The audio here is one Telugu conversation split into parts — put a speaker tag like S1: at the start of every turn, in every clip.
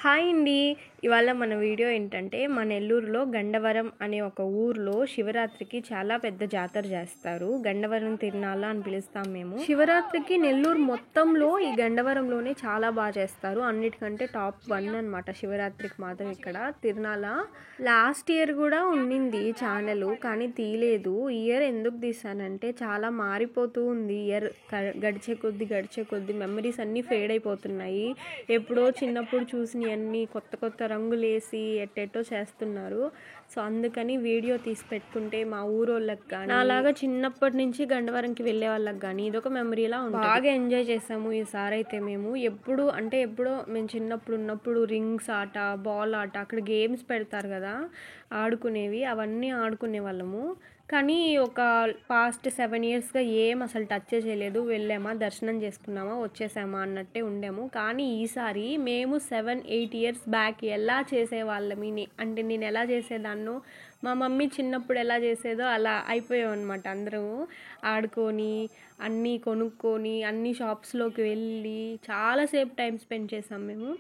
S1: హాయ్ అండి. ఇవాళ మన వీడియో ఏంటంటే మన నెల్లూరులో గండవరం అనే ఒక ఊర్లో శివరాత్రికి చాలా పెద్ద జాతర చేస్తారు. గండవరం తిరునాళ్ళ అని పిలుస్తాం మేము. శివరాత్రికి నెల్లూరు మొత్తంలో ఈ గండవరంలోనే చాలా బాగా చేస్తారు. అన్నిటికంటే టాప్ 1 అనమాట శివరాత్రికి మాత్రం ఇక్కడ తిరునాళ్ళ. లాస్ట్ ఇయర్ కూడా ఉండింది ఛానల్, కానీ తీయలేదు. ఈ ఇయర్ ఎందుకు తీసానంటే చాలా మారిపోతూ ఉంది. ఇయర్ గడిచే కొద్ది మెమరీస్ అన్నీ ఫేడ్ అయిపోతున్నాయి. ఎప్పుడో చిన్నప్పుడు చూసిన అన్నీ కొత్త రంగులేసి ఎట్టెట్టో చేస్తున్నారు. సో అందుకని వీడియో తీసి పెట్టుకుంటే మా ఊరోళ్ళకి కానీ అలాగా చిన్నప్పటి నుంచి గండవరంకి వెళ్ళే వాళ్ళకి కానీ ఇదొక మెమరీలా ఉంటుంది. బాగా ఎంజాయ్ చేసాము ఈసారి అయితే. మేము ఎప్పుడో మేము చిన్నప్పుడు ఉన్నప్పుడు రింగ్స్ ఆట, బాల్ ఆట, అక్కడ గేమ్స్ పెడతారు కదా ఆడుకునేవి, అవన్నీ ఆడుకునే వాళ్ళము. కానీ ఒక పాస్ట్ 7 yearsగా ఏం అసలు టచ్ చేయలేదు. వెళ్ళామా, దర్శనం చేసుకున్నామా, వచ్చేసామా అన్నట్టే ఉండాము. కానీ ఈసారి మేము 7-8 years బ్యాక్ ఎలా చేసేవాళ్ళమి అంటే నేను ఎలా చేసేదాన్నో, మా మమ్మీ చిన్నప్పుడు ఎలా చేసేదో అలా అయిపోయాం అనమాట. అందరూ ఆడుకొని అన్నీ కొనుక్కొని అన్ని షాప్స్లోకి వెళ్ళి చాలాసేపు టైం స్పెండ్ చేసాం మేము.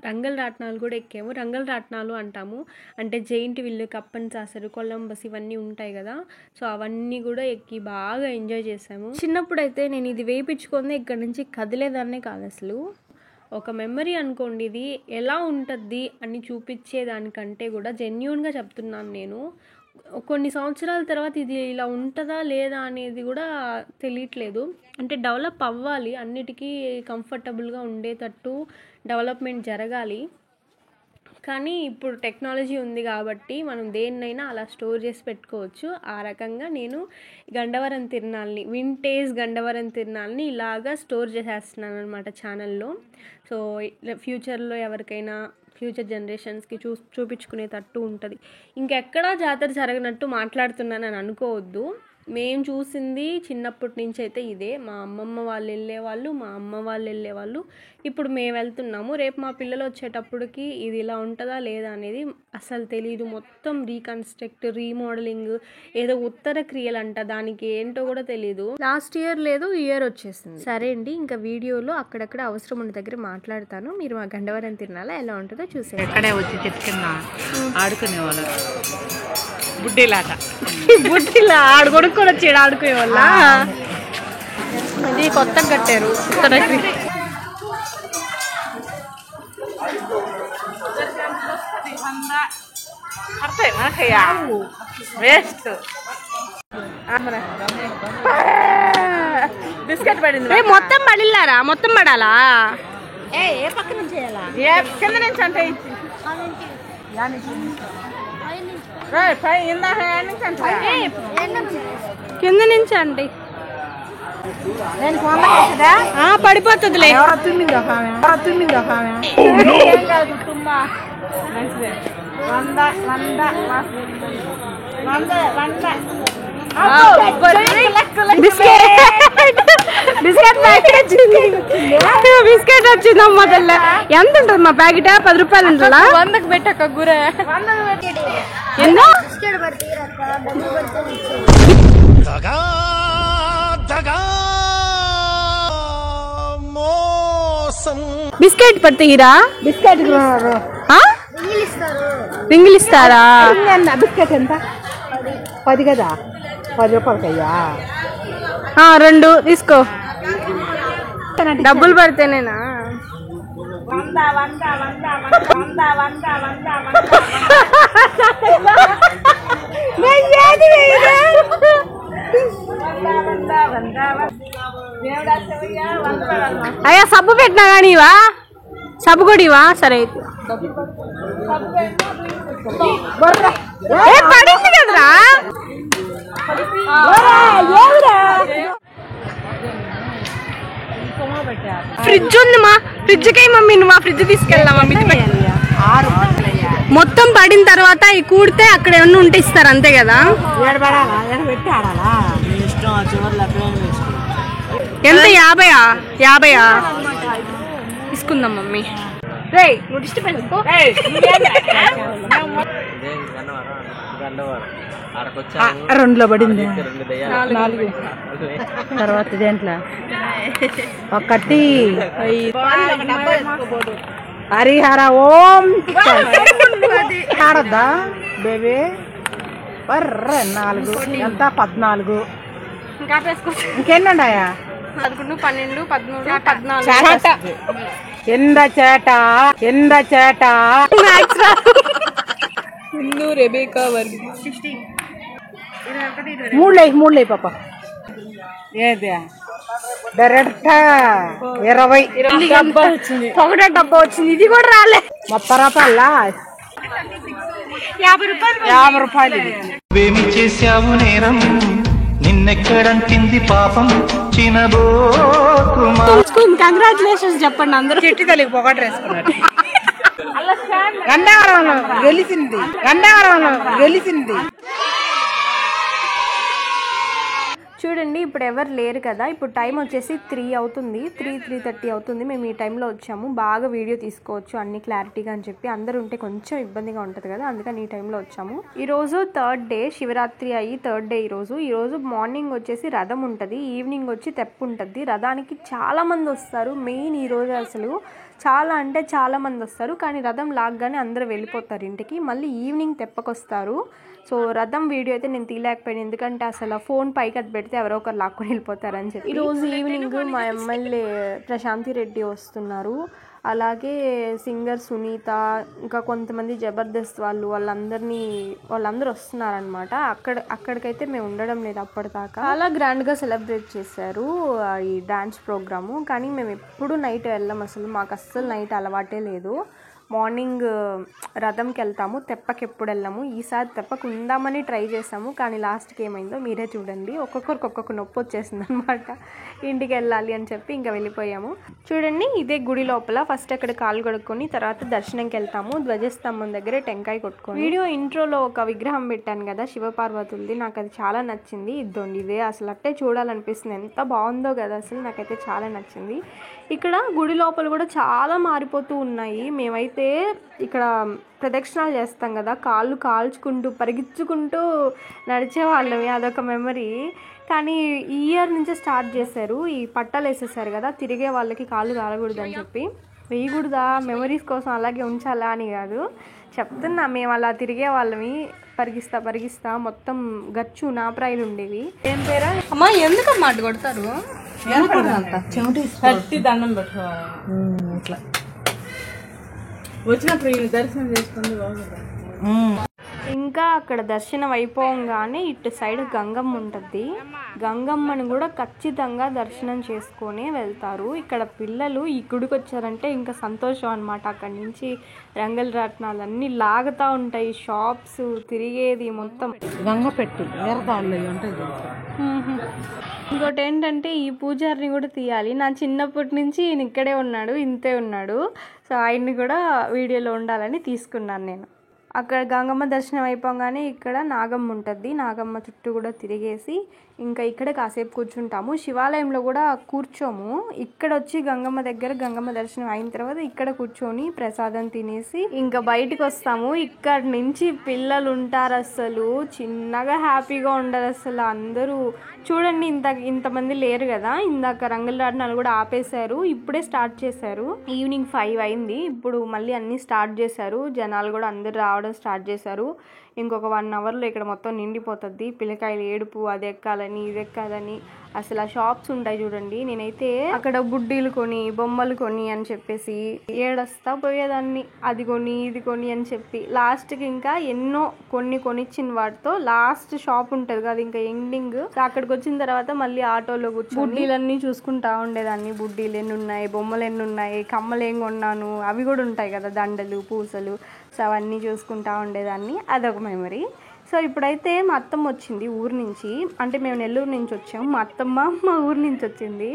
S1: రంగల రాట్నాలు కూడా ఎక్కాము. రంగల రాట్నాలు అంటాము అంటే జైంట్ విల్లు, కప్పన్ సాసరు, కొలంబస్ ఇవన్నీ ఉంటాయి కదా. సో అవన్నీ కూడా ఎక్కి బాగా ఎంజాయ్ చేసాము. చిన్నప్పుడు అయితే నేను ఇది వేయించుకొని ఇక్కడ నుంచి కదిలేదాన్నే కాదు అసలు. ఒక మెమరీ అనుకోండి. ఇది ఎలా ఉంటుంది అని చూపించేదానికంటే కూడా జెన్యూన్గా చెప్తున్నాను నేను. కొన్ని సంవత్సరాల తర్వాత ఇది ఇలా ఉంటుందా లేదా అనేది కూడా తెలియట్లేదు. అంటే డెవలప్ అవ్వాలి, అన్నిటికీ కంఫర్టబుల్గా ఉండేటట్టు డెవలప్మెంట్ జరగాలి. కానీ ఇప్పుడు టెక్నాలజీ ఉంది కాబట్టి మనం దేన్నైనా అలా స్టోర్ చేసి పెట్టుకోవచ్చు. ఆ రకంగా నేను గండవరం తిరునాళ్ళని, వింటేజ్ గండవరం తిరునాళ్ళని ఇలాగా స్టోర్ చేసేస్తున్నాను అనమాట ఛానల్లో. సో ఫ్యూచర్లో ఎవరికైనా ఫ్యూచర్ జనరేషన్స్కి చూపించుకునేటట్టు ఉంటుంది. ఇంకెక్కడా జాతర జరగనట్టు మాట్లాడుతున్నానని అనుకోవద్దు. మేము చూసింది చిన్నప్పటి నుంచి అయితే ఇదే. మా అమ్మమ్మ వాళ్ళు వెళ్ళేవాళ్ళు, మా అమ్మ వాళ్ళు వెళ్ళేవాళ్ళు. ఇప్పుడు మేము వెళ్తున్నాము. రేపు మా పిల్లలు వచ్చేటప్పటికి ఇది ఇలా ఉంటుందా లేదా అనేది అసలు తెలియదు. మొత్తం రీకన్స్ట్రక్ట్, రీమోడలింగ్, ఏదో ఉత్తర క్రియలంట, దానికి ఏంటో కూడా తెలియదు. లాస్ట్ ఇయర్ లేదు, ఈ ఇయర్ వచ్చేసింది. సరే అండి, ఇంకా వీడియోలో అక్కడక్కడ అవసరం ఉన్న దగ్గర మాట్లాడతాను. మీరు మా గండవరం తిరునాళ్ళ ఎలా ఉంటుందో చూసేయండి.
S2: ఎక్కడే వచ్చి చెప్తున్నా ఆడుకునేవాళ్ళు బుడ్డిలాట.
S1: బుట్టిలా ఆడుకొడుకొని వచ్చాడు ఆడుకునే వాళ్ళ. ఇది కొత్తగా కట్టారు.
S2: వేస్ట్ బిస్కెట్ పడింది.
S1: మొత్తం పడిల్లారా? మొత్తం పడాలా?
S2: ఏ పక్క నుంచి చేయాలా? కింద నుంచి అంటే
S1: కింద నుంచి అండి పడిపోతుందిలే. బిస్కెట్ వచ్చిందమ్మా తల్ల. ఎంత ఉంటుంది మా ప్యాకెట్? 10 రూపాయలు ఉంటుందా? 100కి పెట్టక గుర. బిస్కెట్ పడతీరా? బిస్కెట్ రింగిల్ ఇస్తారా?
S2: బిస్కెట్ ఎంత? 10 కదా? 10 రూపాయలకయ్యా.
S1: 2 తీసుకో. డబ్బులు పడితేనేనా? అయ్యా సబ్బు పెట్టినా కానీ ఇవా? సబ్బు కూడా ఇవా? సరే అయితే పడింది కదరా. ఫ్రిడ్జ్ ఉంది మా ఫ్రిడ్జ్కి మమ్మీ, నువ్వు ఆ ఫ్రిడ్జ్ తీసుకెళ్దామా? మొత్తం పడిన తర్వాత ఈ కూడితే అక్కడ ఏమన్నా ఉంటే ఇస్తారు అంతే కదా? ఎంత? 50 తీసుకుందాం మమ్మీ. రే నువ్వు దిష్టి పెట్టుకో.
S2: రెండులో పడింది. 4 తర్వాత దేంట్లో ఒకటి హరిహర ఓం ఆడద్దా బేబీ 4 ఎంత 14
S1: ఇంకా వేసుకోవచ్చు.
S2: ఇంకెన్ని ఉన్నాయా?
S1: 11, 12, 13, 14.
S2: ఎంత చేట
S1: హిందూ రెబేకా వర్గ 16.
S2: 3 పాప ఏదే డైరెక్ట్ 20
S1: డబ్బా వచ్చింది. ఒకటే డబ్బా వచ్చింది. ఇది కూడా రాలే.
S2: 30 రూపాయల 50 రూపాయలు
S3: ఏమి చేశావు నేరం నిన్నెక్కడంటింది పాపం చినబోకుమా.
S1: కంగ్రాచులేషన్స్ చెప్పండి అందరూ.
S2: చెట్టు తల్లికి పొగట వేసుకున్నారు. గండావరంలో గెలిచింది.
S1: చూడండి ఇప్పుడు ఎవరు లేరు కదా. ఇప్పుడు టైం వచ్చేసి 3 అవుతుంది. 3:30 అవుతుంది. మేము ఈ టైంలో వచ్చాము. బాగా వీడియో తీసుకోవచ్చు అన్ని క్లారిటీగా అని చెప్పి. అందరూ ఉంటే కొంచెం ఇబ్బందిగా ఉంటుంది కదా, అందుకని ఈ టైంలో వచ్చాము. ఈరోజు 3rd డే, శివరాత్రి అయ్యి 3rd డే ఈరోజు మార్నింగ్ వచ్చేసి రథం ఉంటుంది, ఈవినింగ్ వచ్చి తెప్పు ఉంటుంది. రథానికి చాలా మంది వస్తారు. మెయిన్ ఈరోజు అసలు చాలా అంటే చాలా మంది వస్తారు. కానీ రథం లాగ్గానే అందరూ వెళ్ళిపోతారు ఇంటికి. మళ్ళీ ఈవినింగ్ తెప్పకొస్తారు. సో రథం వీడియో అయితే నేను తీయలేకపోయాను, ఎందుకంటే అసలు ఫోన్ పైకి అది పెడితే ఎవరో ఒకరు లాక్కొని వెళ్ళిపోతారని చెప్పి. ఈరోజు ఈవినింగ్ మా ఎమ్మెల్యే ప్రశాంతి రెడ్డి వస్తున్నారు. అలాగే సింగర్ సునీత, ఇంకా కొంతమంది జబర్దస్త్ వాళ్ళందరూ వస్తున్నారనమాట. అక్కడికైతే మేము ఉండడం లేదు అప్పటిదాకా. చాలా గ్రాండ్గా సెలబ్రేట్ చేశారు ఈ డాన్స్ ప్రోగ్రాము. కానీ మేము ఎప్పుడు నైట్ వెళ్ళాం, అసలు మాకు అస్సలు నైట్ అలవాటే లేదు. మార్నింగ్ రథంకి వెళ్తాము, తెప్పకి ఎప్పుడు వెళ్ళాము. ఈసారి తెప్పకు ఉందామని ట్రై చేసాము, కానీ లాస్ట్కి ఏమైందో మీరే చూడండి. ఒక్కొక్కరికి ఒక్కొక్క నొప్పి వచ్చేసింది అనమాట. ఇంటికి వెళ్ళాలి అని చెప్పి ఇంకా వెళ్ళిపోయాము. చూడండి ఇదే గుడి లోపల. ఫస్ట్ అక్కడ కాలు కడుక్కొని తర్వాత దర్శనంకి వెళ్తాము. ధ్వజస్తంభం దగ్గర టెంకాయ కొట్టుకొని. వీడియో ఇంట్రోలో ఒక విగ్రహం పెట్టాను కదా శివపార్వతులది, నాకు అది చాలా నచ్చింది. ఇదే అసలు అట్టే చూడాలనిపిస్తుంది. ఎంత బాగుందో కదా అసలు, నాకైతే చాలా నచ్చింది. ఇక్కడ గుడి లోపల కూడా చాలా మారిపోతూ ఉన్నాయి. మేమైతే ఇక్కడ ప్రదక్షిణాలు చేస్తాం కదా, కాళ్ళు కాల్చుకుంటూ పరిగెత్తుకుంటూ నడిచేవాళ్ళవి, అదొక మెమరీ. కానీ ఈ ఇయర్ నుంచే స్టార్ట్ చేశారు. ఈ పట్టాలు వేసేసారు కదా, తిరిగే వాళ్ళకి కాళ్ళు కాలకూడదు అని చెప్పి. వేయకూడదా, మెమరీస్ కోసం అలాగే ఉంచాలా అని కాదు చెప్తున్నా. మేము అలా తిరిగే వాళ్ళమి, పరిగిస్తా మొత్తం గచ్చు నాపరాయిలు ఉండేవి. ఏం పేరా అమ్మా, ఎందుకమ్మా అడ్డు కొడతారు?
S2: దండం పెట్టుకోవాలి ఇట్లా వచ్చినప్పుడు దర్శనం చేసుకుంది.
S1: ఇంకా అక్కడ దర్శనం అయిపోగానే ఇటు సైడ్ గంగమ్మ ఉంటుంది. గంగమ్మని కూడా ఖచ్చితంగా దర్శనం చేసుకొని వెళ్తారు. ఇక్కడ పిల్లలు ఈ గుడికి వచ్చారంటే ఇంకా సంతోషం అనమాట. అక్కడి నుంచి రంగుల రాట్నాలు అన్నీ లాగుతూ ఉంటాయి, షాప్స్ తిరిగేది మొత్తం.
S2: గంగ పెట్టు ఉంటుంది.
S1: ఇంకోటి ఏంటంటే ఈ పూజారిని కూడా తీయాలి. నా చిన్నప్పటి నుంచి ఈయన ఇక్కడే ఉన్నాడు, ఇంతే ఉన్నాడు. సో ఆయన్ని కూడా వీడియోలో ఉండాలని తీసుకున్నాను నేను. అక్కడ గంగమ్మ దర్శనం అయిపోగానే ఇక్కడ నాగమ్మ ఉంటుంది. నాగమ్మ చుట్టూ కూడా తిరిగేసి ఇంకా ఇక్కడ కాసేపు కూర్చుంటాము. శివాలయంలో కూడా కూర్చోము. ఇక్కడ వచ్చి గంగమ్మ దగ్గర గంగమ్మ దర్శనం అయిన తర్వాత ఇక్కడ కూర్చొని ప్రసాదం తినేసి ఇంకా బయటకు వస్తాము. ఇక్కడ నుంచి పిల్లలు ఉంటారు, అసలు చిన్నగా హ్యాపీగా ఉండరు అసలు. అందరూ చూడండి ఇంతమంది లేరు కదా. ఇందాక రంగుల రాట్నాలు కూడా ఆపేశారు, ఇప్పుడే స్టార్ట్ చేశారు. ఈవినింగ్ 5 అయింది. ఇప్పుడు మళ్ళీ అన్నీ స్టార్ట్ చేశారు. జనాలు కూడా అందరు రావడం స్టార్ట్ చేశారు. ఇంకొక 1 అవర్లో ఇక్కడ మొత్తం నిండిపోతుంది. పిల్లకాయలు ఏడుపు, అది ఎక్కాలని ఇది ఎక్కాలని. అసలు ఆ షాప్స్ ఉంటాయి చూడండి. నేనైతే అక్కడ బుడ్డీలు కొని బొమ్మలు కొని అని చెప్పేసి ఏడొస్తా పోయేదాన్ని. అది కొని ఇది కొని అని చెప్పి లాస్ట్కి ఇంకా ఎన్నో కొనిచ్చిన వాటితో లాస్ట్ షాప్ ఉంటుంది కదా ఇంకా ఎండింగ్. అక్కడికి వచ్చిన తర్వాత మళ్ళీ ఆటోలో కూర్చొని బుడ్డీలన్నీ చూసుకుంటా ఉండేదాన్ని. బుడ్డీలు ఎన్ని ఉన్నాయి, బొమ్మలు ఎన్ని ఉన్నాయి, కమ్మలు ఏం కొన్నాను అవి కూడా ఉంటాయి కదా, దండలు పూసలు. సో అవన్నీ చూసుకుంటా ఉండేదాన్ని. అదొక మెమరీ. సో ఇప్పుడైతే మా అత్తమ్మ వచ్చింది ఊరు నుంచి. అంటే మేము నెల్లూరు నుంచి వచ్చాము, మా అత్తమ్మ మా ఊరు నుంచి వచ్చింది.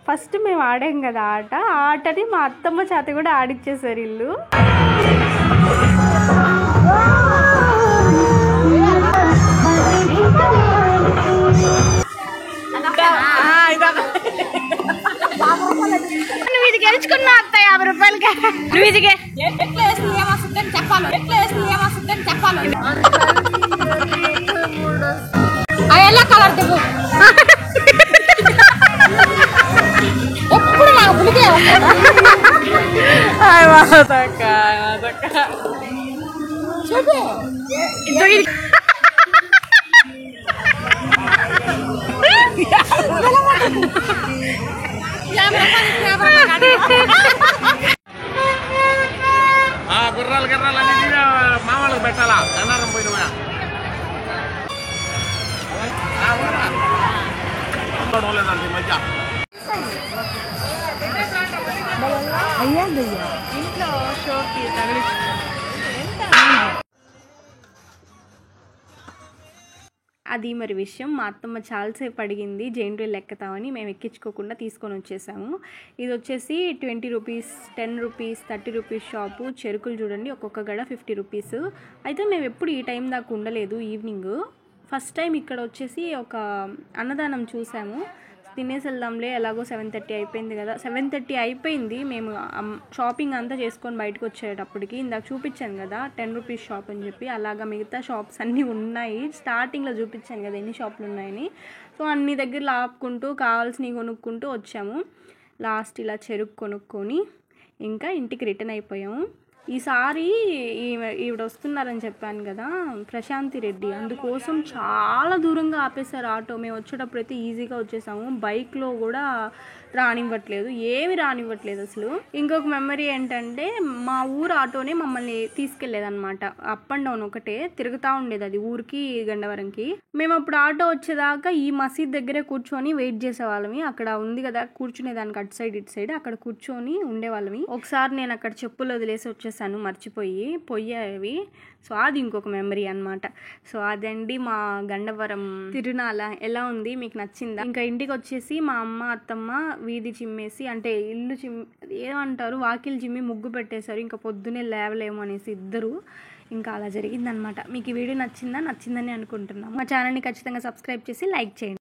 S1: ఫస్ట్ మేము ఆడాం కదా ఆ ఆటని మా అత్తమ్మ చేత కూడా ఆడిచ్చేసారు ఇల్లు.
S2: నువ్వు ఇది గెలుచుకున్నా అత్త 50 రూపాయలకి. నువ్వు ఇది ఎట్లా వేసింది ఏమొస్తుందని చెప్పాలి, ఎలా కలర్ దిగు ఎప్పుడు నాకు పులికే
S4: గుర్రాలు గిర్రాలు అన్ని మామూలుగా పెట్టాలా గన్నారం పోయిన లేదండి ఈ మధ్య
S1: ఇంట్లో షోకి తగిలించు. అది మరి విషయం. మా అత్తమ్మ చాలాసేపు అడిగింది జైంట్ వీల్ ఎక్కతామని, మేము ఎక్కించుకోకుండా తీసుకొని వచ్చేసాము. ఇది వచ్చేసి 20 రూపీస్, 10 రూపీస్, 30 రూపీస్ షాపు. చెరుకులు చూడండి, ఒక్కొక్క గడ 50 రూపీస్. అయితే మేము ఎప్పుడు ఈ టైం దాకా ఉండలేదు. ఈవినింగ్ ఫస్ట్ టైం ఇక్కడ వచ్చేసి ఒక అన్నదానం చూసాము. తినేసి వెళ్దాంలే, ఎలాగో 7:30 అయిపోయింది కదా. 7:30 అయిపోయింది. మేము షాపింగ్ అంతా చేసుకొని బయటకు వచ్చేటప్పటికి ఇందాక చూపించాను కదా 10 రూపీస్ షాప్ అని చెప్పి, అలాగా మిగతా షాప్స్ అన్నీ ఉన్నాయి. స్టార్టింగ్లో చూపించాను కదా ఎన్ని షాపులు ఉన్నాయని. సో అన్ని దగ్గర ఆపుకుంటూ కావాల్సినవి కొనుక్కుంటూ వచ్చాము. లాస్ట్ ఇలా చెరుకు కొనుక్కొని ఇంకా ఇంటికి రిటర్న్ అయిపోయాము. ఈసారి ఈవిడ వస్తున్నారని చెప్పాను కదా, ప్రశాంతి రెడ్డి, అందుకోసం చాలా దూరంగా ఆపేశారు ఆటో. మేము వచ్చేటప్పుడు అయితే ఈజీగా వచ్చేసాము. బైక్లో కూడా రానివ్వట్లేదు, ఏమి రానివ్వట్లేదు అసలు. ఇంకొక మెమరీ ఏంటంటే, మా ఊరు ఆటోనే మమ్మల్ని తీసుకెళ్లేదన్నమాట. అప్ అండ్ డౌన్ ఒకటే తిరుగుతూ ఉండేది అది ఊరికి గండవరంకి. మేము అప్పుడు ఆటో వచ్చేదాకా ఈ మసీద్ దగ్గరే కూర్చొని వెయిట్ చేసేవాళ్ళమి. అక్కడ ఉంది కదా కూర్చునేదానికి అటు సైడ్ ఇటు సైడ్, అక్కడ కూర్చొని ఉండేవాళ్ళమి. ఒకసారి నేను అక్కడ చెప్పులు వదిలేసి వచ్చేసాను మర్చిపోయి, పొయ్యేవి. సో అది ఇంకొక మెమరీ అనమాట. సో అదండి మా గండవరం తిరునాల. ఎలా ఉంది, మీకు నచ్చిందా? ఇంకా ఇంటికి వచ్చేసి మా అమ్మ అత్తమ్మ వీధి చిమ్మేసి, అంటే ఇల్లు ఏమంటారు, వాకిలు చిమ్మి ముగ్గు పెట్టేశారు. ఇంకా పొద్దునే లేవలేము అనేసి ఇద్దరు. ఇంకా అలా జరిగిందనమాట. మీకు ఈ వీడియో నచ్చిందని అనుకుంటున్నాం. మా ఛానల్ని ఖచ్చితంగా సబ్స్క్రైబ్ చేసి లైక్ చేయండి.